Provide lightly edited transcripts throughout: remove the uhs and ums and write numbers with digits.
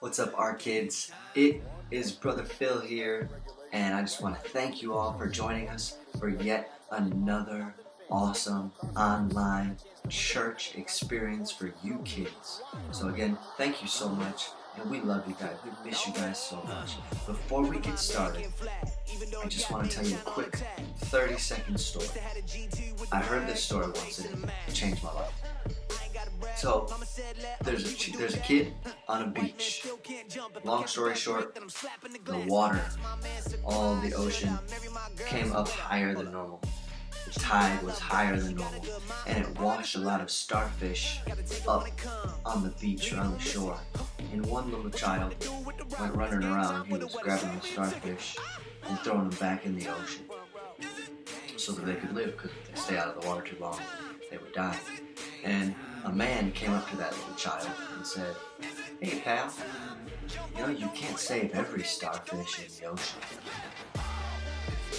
What's up, our kids? It is Brother Phil here, and I just want to thank you all for joining us for yet another awesome online church experience for you kids. So again, thank you so much, and we love you guys. We miss you guys so much. Before we get started, I just want to tell you a quick 30-second story. I heard this story once and it changed my life. So, there's a kid on a beach. Long story short, the water, all the ocean, came up higher than normal. The tide was higher than normal, and it washed a lot of starfish up on the beach or on the shore. And one little child went running around. He was grabbing the starfish and throwing them back in the ocean so that they could live, because if they stay out of the water too long, they would die. And a man came up to that little child and said, "Hey pal, you know you can't save every starfish in the ocean."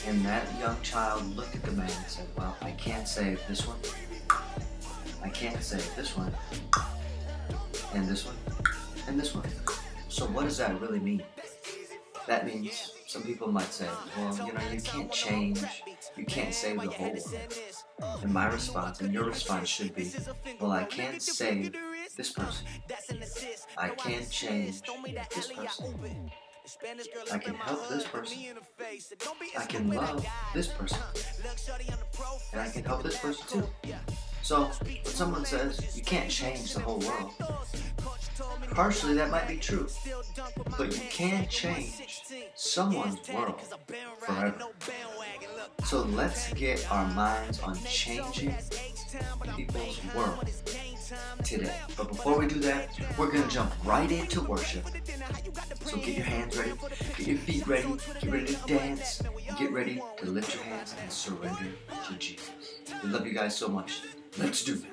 And that young child looked at the man and said, "Well, I can't save this one, I can't save this one, and this one, and this one. So what does that really mean?" That means some people might say, "Well, you know, you can't change, you can't save the whole world." And my response, and your response should be, "Well, I can save this person. I can change this person. I can help this person. I can love this person. And I can help this person too." So, when someone says you can't change the whole world, partially that might be true, but you can change someone's world forever. So let's get our minds on changing people's world today. But before we do that, we're going to jump right into worship. So get your hands ready, get your feet ready, get ready to dance, and get ready to lift your hands and surrender to Jesus. We love you guys so much. Let's do it.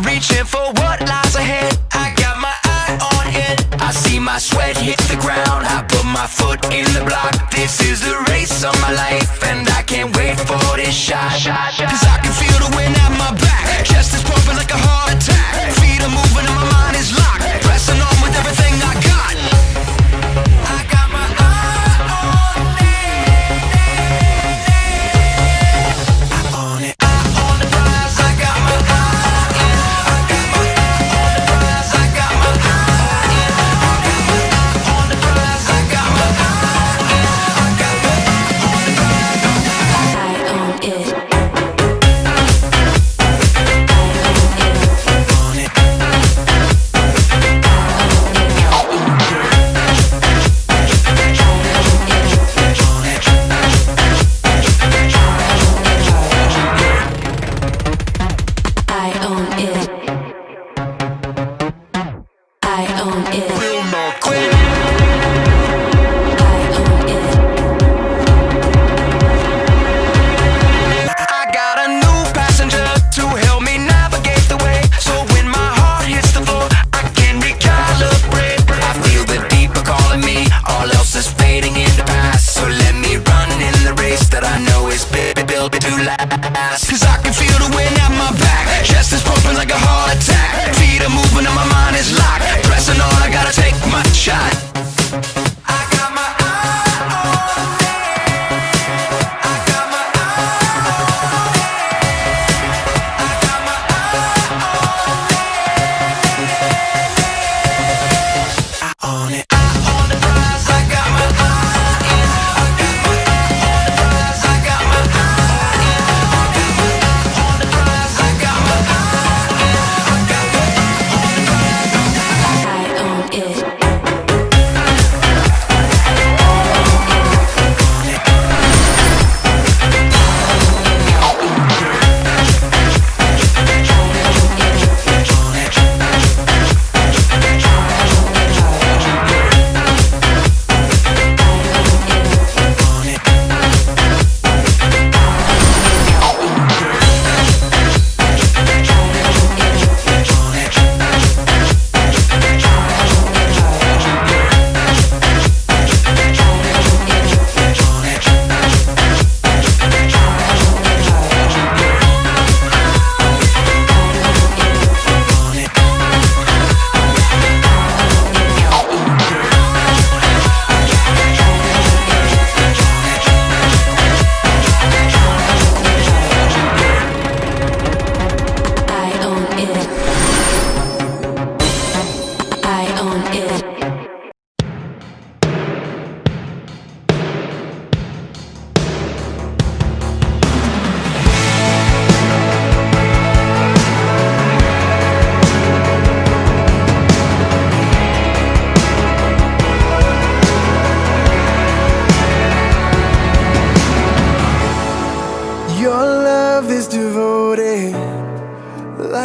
Reaching for what lies ahead, I got my eye on it. I see my sweat hit the ground, I put my foot in the block. This is the race of my life, and I can't wait for this shot. Cause I can feel the wind at my back, chest is pumping like a heart attack. Feet are moving and my mind is locked, pressing on with everything I got. I got my eye on it. I own it. I own the prize, I got my eye.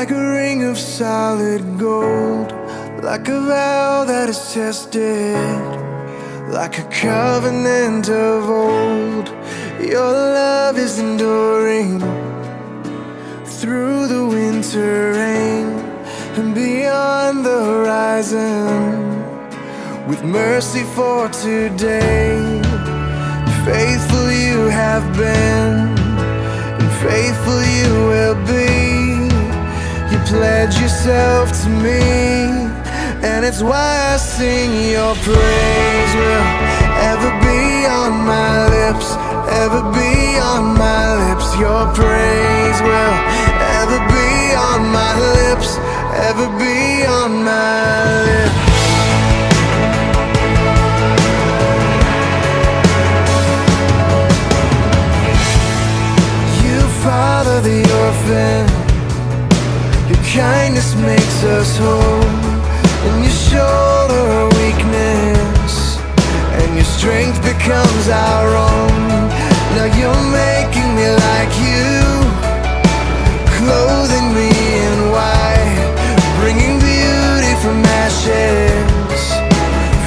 like a ring of solid gold, like a vow that is tested, like a covenant of old. Your love is enduring through the winter rain and beyond the horizon, with mercy for today. Faithful you have been, and faithful you will be. You pledge yourself to me, and it's why I sing. Your praise will ever be on my lips, ever be on my lips. Your praise will ever be on my lips, ever be on my lips. You father the orphan, your kindness makes us whole, and you shoulder our weakness, and your strength becomes our own. Now you're making me like you, clothing me in white, bringing beauty from ashes.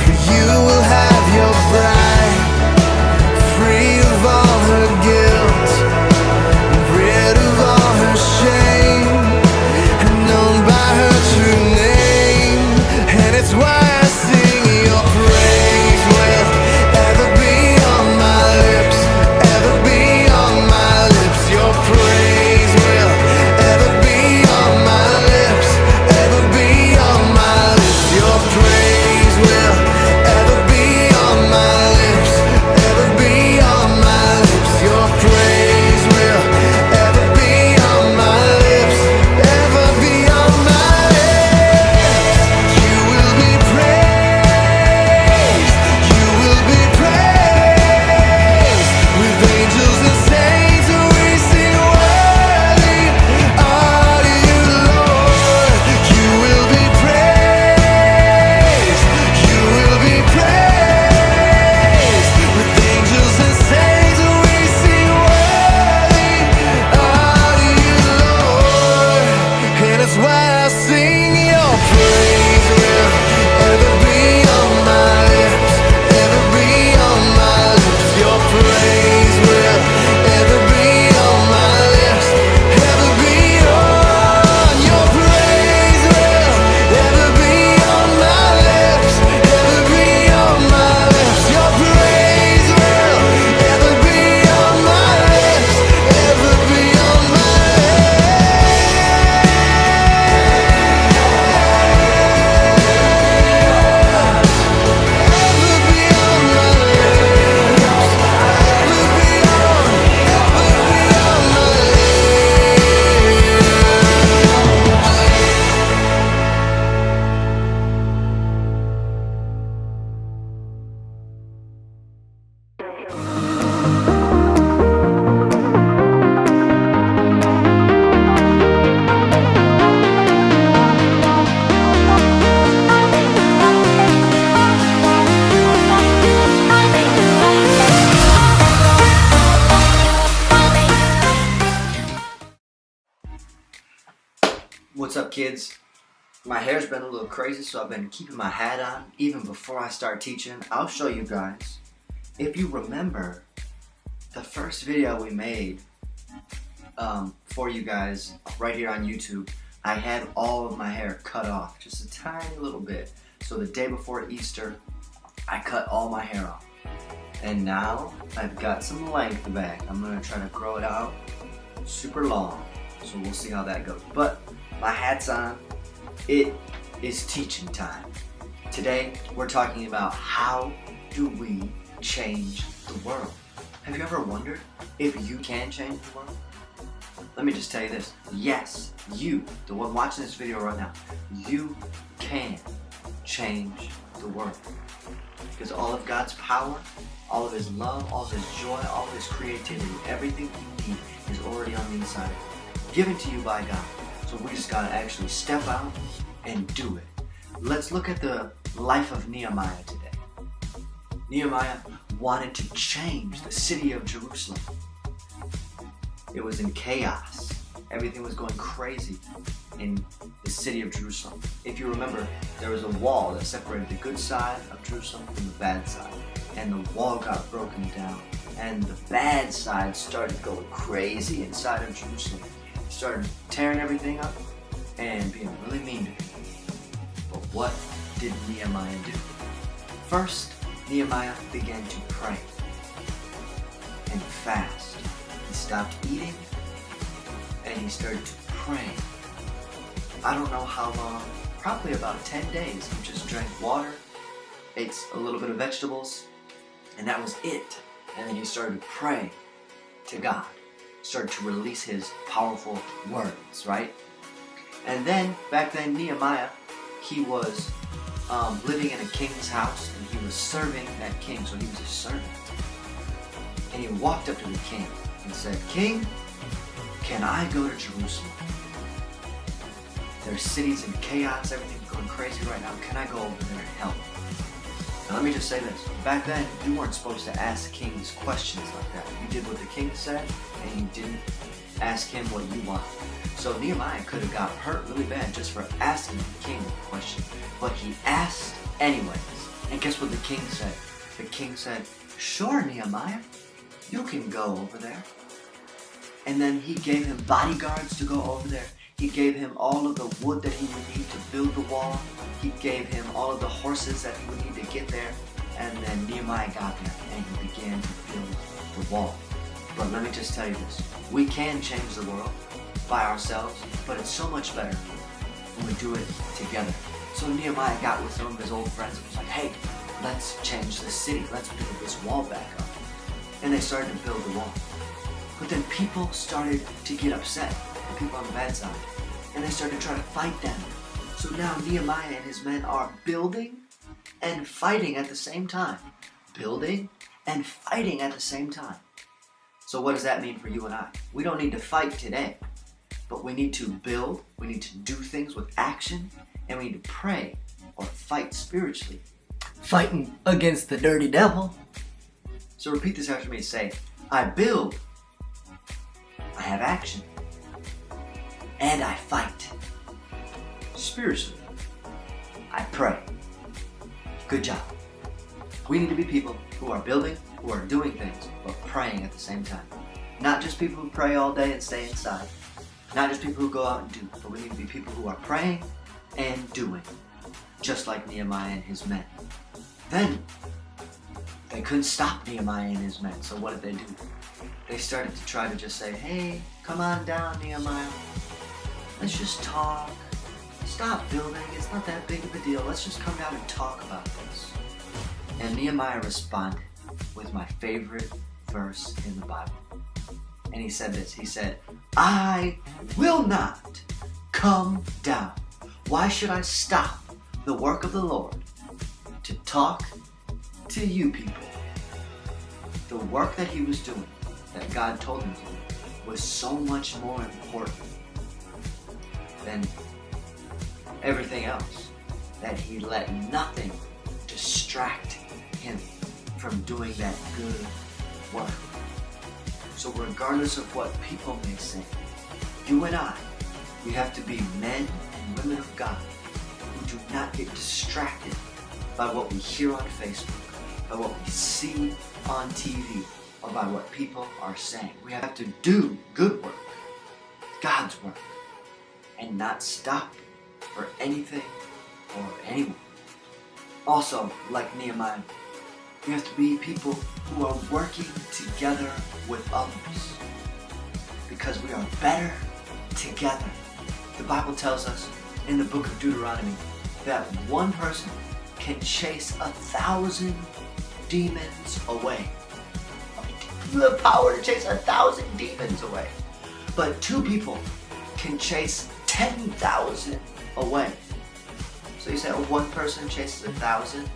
For you will have your bride, free of all her guilt, rid of all her shame, and known by her true name. And it's why I sing. Your praise will ever be on my lips, ever be on my lips. Your praise will ever be on my lips, ever be on my lips. Your praise will ever be on my lips, ever be on my lips. Your praise will ever be on my lips, ever be on my lips. You will be praised, you will be praised. With angels and saints we sing, worthy are you, Lord. You will be praised, you will be praised. With angels and saints we sing, worthy are you, Lord. And it's why I sing. Your praise will ever be on my lips, ever be on my lips. Your praise will ever be on my lips, ever be on. Your praise will ever be on my lips, ever be on my lips. Your praise will ever be on my lips, ever be on my What's up, kids? My hair's been a little crazy, so I've been keeping my hat on even before I start teaching. I'll show you guys. If you remember the first video we made for you guys right here on YouTube, I had all of my hair cut off, just a tiny little bit. So the day before Easter, I cut all my hair off. And now I've got some length back. I'm gonna try to grow it out super long. So we'll see how that goes. But my hat's on. It is teaching time. Today we're talking about how do we change the world. Have you ever wondered if you can change the world? Let me just tell you this. Yes, you, the one watching this video right now, you can change the world. Because all of God's power, all of His love, all of His joy, all of His creativity, everything you need is already on the inside of you. Given to you by God. So we just gotta actually step out and do it. Let's look at the life of Nehemiah today. Nehemiah wanted to change the city of Jerusalem. It was in chaos. Everything was going crazy. in the city of Jerusalem. If you remember, there was a wall that separated the good side of Jerusalem from the bad side. And the wall got broken down. And the bad side started going crazy inside of Jerusalem. It started tearing everything up and being really mean to people. But what did Nehemiah do? First, Nehemiah began to pray and fast. He stopped eating and he started to pray. I don't know how long, probably about 10 days. He just drank water, ate a little bit of vegetables, and that was it. And then he started to pray to God, started to release his powerful words, right? And then, back then, Nehemiah, he was living in a king's house, and he was serving that king, so he was a servant. And he walked up to the king and said, "King, can I go to Jerusalem? Their city's in chaos, everything's going crazy right now. Can I go over there and help?" Now let me just say this. Back then, you weren't supposed to ask kings questions like that. You did what the king said, and you didn't ask him what you wanted. So Nehemiah could have got hurt really bad just for asking the king a question. But he asked anyways. And guess what the king said? The king said, "Sure, Nehemiah, you can go over there." And then he gave him bodyguards to go over there. He gave him all of the wood that he would need to build the wall. He gave him all of the horses that he would need to get there. And then Nehemiah got there and he began to build the wall. But let me just tell you this. We can change the world by ourselves, but it's so much better when we do it together. So Nehemiah got with some of his old friends and was like, "Hey, let's change the city. Let's build this wall back up." And they started to build the wall. But then people started to get upset, the people on the bad side, and they started trying to fight them. So now Nehemiah and his men are building and fighting at the same time. Building and fighting at the same time. So what does that mean for you and I? We don't need to fight today, but we need to build, we need to do things with action, and we need to pray or fight spiritually. Fighting against the dirty devil. So repeat this after me. Say, "I build, I have action, and I fight." Spiritually, I pray. Good job. We need to be people who are building, who are doing things, but praying at the same time. Not just people who pray all day and stay inside. Not just people who go out and do, but we need to be people who are praying and doing, just like Nehemiah and his men. Then, they couldn't stop Nehemiah and his men, so what did they do? They started to try to just say, "Hey, come on down, Nehemiah. Let's just talk. Stop building, it's not that big of a deal. Let's just come down and talk about this." And Nehemiah responded with my favorite verse in the Bible. And he said this, he said, "I will not come down. Why should I stop the work of the Lord to talk to you people?" The work that he was doing, that God told him to do, was so much more important than everything else, that he let nothing distract him from doing that good work. So regardless of what people may say, you and I, we have to be men and women of God who do not get distracted by what we hear on Facebook, by what we see on TV, or by what people are saying. We have to do good work, God's work, and not stop for anything or anyone. Also, like Nehemiah, we have to be people who are working together with others, because we are better together. The Bible tells us in the book of Deuteronomy that one person can chase 1,000 demons away. The power to chase 1,000 demons away. But two people can chase 10,000 away. So you say, oh, one person chases 1,000,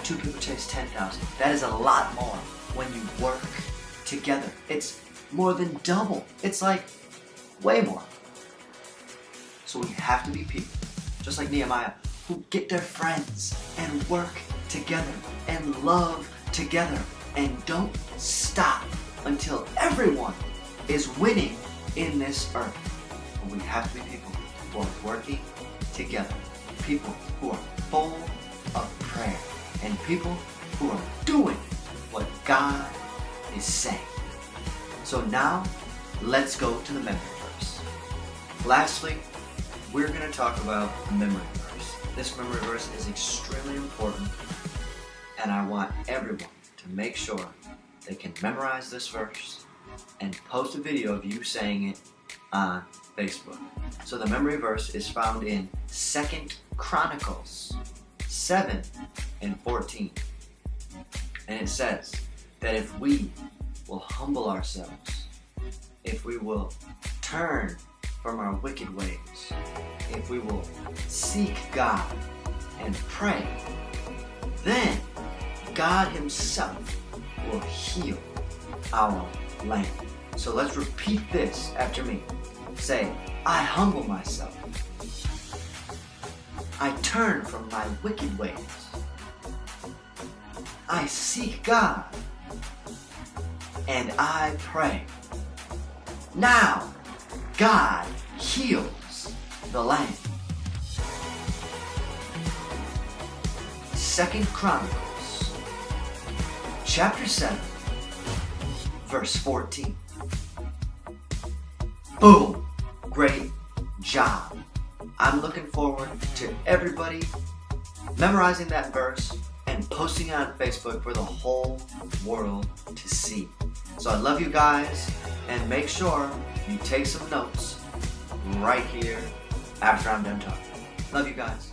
two people chase 10,000. That is a lot more when you work together. It's more than double. It's like way more. So we have to be people, just like Nehemiah, who get their friends and work together and love together and don't stop until everyone is winning in this earth. but we have to be people who are working together, people who are full of prayer, and people who are doing what God is saying. So now, let's go to the memory verse. Lastly, we're going to talk about a memory verse. This memory verse is extremely important, and I want everyone to make sure they can memorize this verse and post a video of you saying it on Facebook. So the memory verse is found in 2 Chronicles 7 and 14. And it says that if we will humble ourselves, if we will turn from our wicked ways, if we will seek God and pray, then God Himself will heal our land. So let's repeat this after me. Say, I humble myself. I turn from my wicked ways. I seek God. And I pray. Now, God heals the land. 2 Chronicles chapter 7 verse 14. Boom! Great job. I'm looking forward to everybody memorizing that verse and posting it on Facebook for the whole world to see. So I love you guys, and make sure you take some notes right here after I'm done talking. Love you guys.